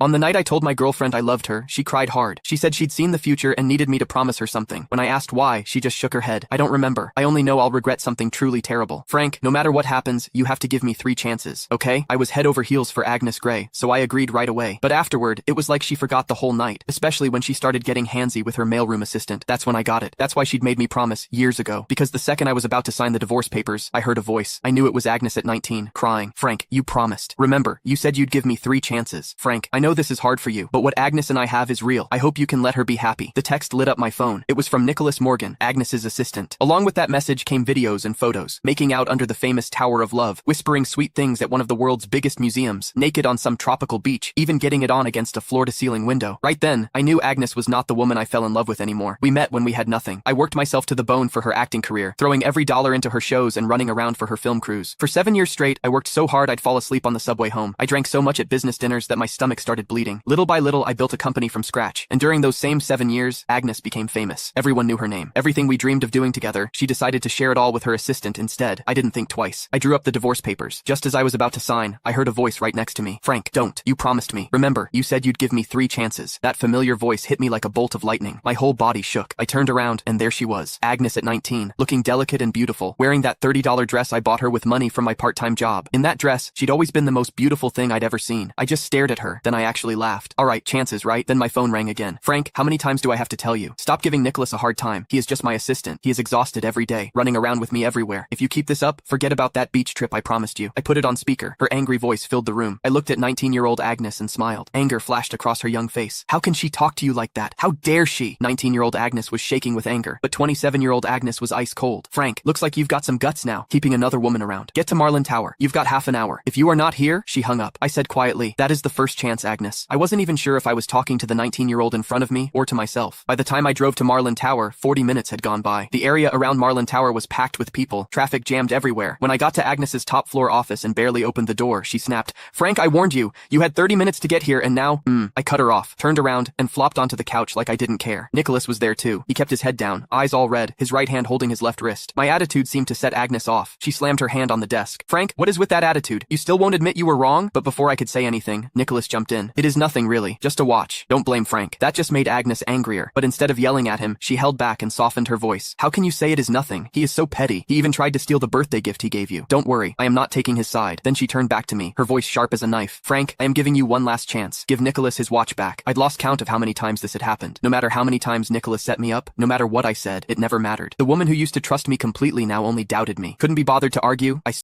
On the night I told my girlfriend I loved her, she cried hard. She said she'd seen the future and needed me to promise her something. When I asked why, she just shook her head. I don't remember. I only know I'll regret something truly terrible. Frank, no matter what happens, you have to give me 3 chances, okay? I was head over heels for Agnes Gray, so I agreed right away. But afterward, it was like she forgot the whole night, especially when she started getting handsy with her mailroom assistant. That's when I got it. That's why she'd made me promise years ago. Because the second I was about to sign the divorce papers, I heard a voice. I knew it was Agnes at 19, crying. Frank, you promised. Remember, you said you'd give me 3 chances. Frank, I know this is hard for you, but what Agnes and I have is real. I hope you can let her be happy. The text lit up my phone. It was from Nicholas Morgan, Agnes's assistant. Along with that message came videos and photos, making out under the famous Tower of Love, whispering sweet things at one of the world's biggest museums, naked on some tropical beach, even getting it on against a floor-to-ceiling window. Right then, I knew Agnes was not the woman I fell in love with anymore. We met when we had nothing. I worked myself to the bone for her acting career, throwing every dollar into her shows and running around for her film crews. For 7 years straight, I worked so hard I'd fall asleep on the subway home. I drank so much at business dinners that my stomach started bleeding. Little by little, I built a company from scratch. And during those same 7 years, Agnes became famous. Everyone knew her name. Everything we dreamed of doing together, she decided to share it all with her assistant instead. I didn't think twice. I drew up the divorce papers. Just as I was about to sign, I heard a voice right next to me. Frank, don't. You promised me. Remember, you said you'd give me 3 chances. That familiar voice hit me like a bolt of lightning. My whole body shook. I turned around, and there she was. Agnes at 19, looking delicate and beautiful, wearing that $30 dress I bought her with money from my part-time job. In that dress, she'd always been the most beautiful thing I'd ever seen. I just stared at her, then I actually laughed. All right, chances, right? Then my phone rang again. Frank, how many times do I have to tell you? Stop giving Nicholas a hard time. He is just my assistant. He is exhausted every day, running around with me everywhere. If you keep this up, forget about that beach trip I promised you. I put it on speaker. Her angry voice filled the room. I looked at 19-year-old Agnes and smiled. Anger flashed across her young face. How can she talk to you like that? How dare she? 19-year-old Agnes was shaking with anger, but 27-year-old Agnes was ice cold. Frank, looks like you've got some guts now, keeping another woman around. Get to Marlin Tower. You've got half an hour. If you are not here, she hung up. I said quietly, that is the first chance, Agnes. I wasn't even sure if I was talking to the 19-year-old in front of me or to myself. By the time I drove to Marlin Tower, 40 minutes had gone by. The area around Marlin Tower was packed with people, traffic jammed everywhere. When I got to Agnes's top floor office and barely opened the door, she snapped, Frank, I warned you. You had 30 minutes to get here and now, I cut her off, turned around, and flopped onto the couch like I didn't care. Nicholas was there too. He kept his head down, eyes all red, his right hand holding his left wrist. My attitude seemed to set Agnes off. She slammed her hand on the desk. Frank, what is with that attitude? You still won't admit you were wrong? But before I could say anything, Nicholas jumped in. It is nothing really, just a watch. Don't blame Frank. That just made Agnes angrier. But instead of yelling at him, she held back and softened her voice. How can you say it is nothing? He is so petty. He even tried to steal the birthday gift he gave you. Don't worry, I am not taking his side. Then she turned back to me, her voice sharp as a knife. Frank, I am giving you one last chance. Give Nicholas his watch back. I'd lost count of how many times this had happened. No matter how many times Nicholas set me up, no matter what I said, it never mattered. The woman who used to trust me completely now only doubted me. Couldn't be bothered to argue. I